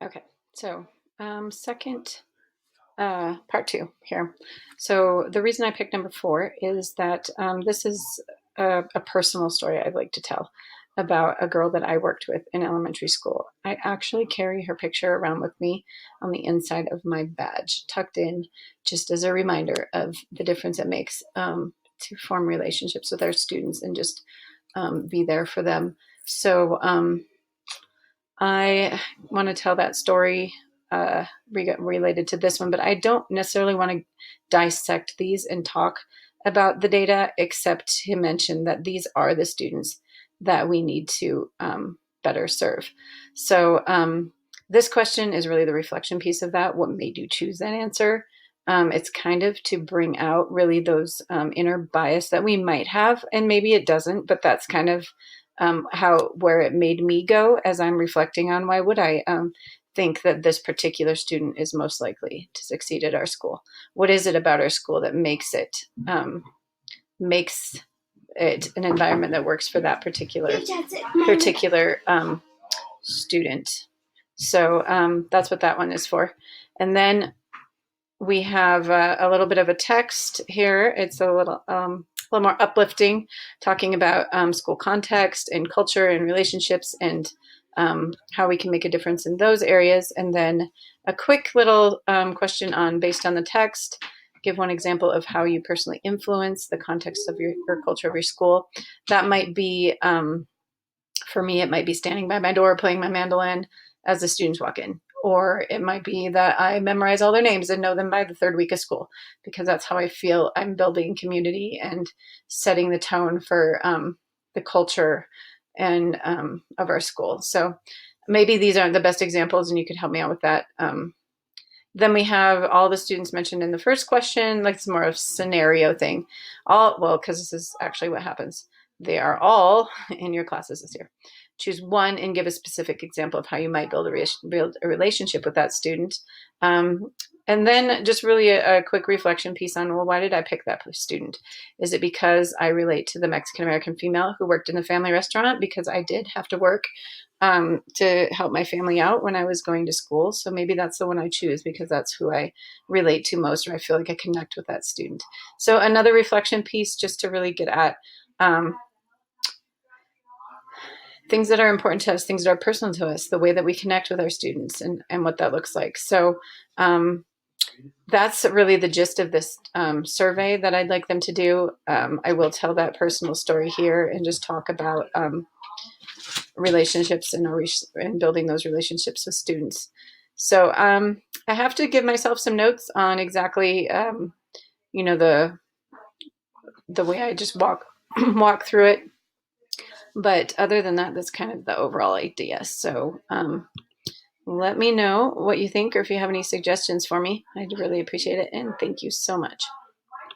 Okay, so second part two here. So the reason I picked number four is that this is a personal story I'd like to tell about a girl that I worked with in elementary school. I actually carry her picture around with me on the inside of my badge, tucked in, just as a reminder of the difference it makes to form relationships with our students and just be there for them. So I want to tell that story related to this one, but I don't necessarily want to dissect these and talk about the data, except to mention that these are the students that we need to better serve. So this question is really the reflection piece of that. What made you choose that answer? It's kind of to bring out really those inner bias that we might have, and maybe it doesn't, but that's kind of where it made me go as I'm reflecting on why would I think that this particular student is most likely to succeed at our school. What is it about our school that makes it an environment that works for that particular student? So that's what that one is for. And then we have a little bit of a text here. It's a little more uplifting, talking about school context and culture and relationships and how we can make a difference in those areas. And then a quick little question on, based on the text, give one example of how you personally influence the context of your culture of your school. That might be, for me, it might be standing by my door playing my mandolin as the students walk in. Or it might be that I memorize all their names and know them by the third week of school, because that's how I feel I'm building community and setting the tone for the culture and of our school. So maybe these aren't the best examples and you could help me out with that. Then we have all the students mentioned in the first question, like it's more of a scenario thing. Because this is actually what happens. They are all in your classes this year. Choose one and give a specific example of how you might build a relationship with that student. And then just really a quick reflection piece on, well, why did I pick that student? Is it because I relate to the Mexican-American female who worked in the family restaurant? Because I did have to work to help my family out when I was going to school. So maybe that's the one I choose because that's who I relate to most, or I feel like I connect with that student. So another reflection piece just to really get at things that are important to us, things that are personal to us, the way that we connect with our students and what that looks like. So that's really the gist of this survey that I'd like them to do. I will tell that personal story here and just talk about relationships and building those relationships with students. So I have to give myself some notes on exactly, the way I just walk through it. But other than that, that's kind of the overall idea. So let me know what you think, or if you have any suggestions for me. I'd really appreciate it. And thank you so much.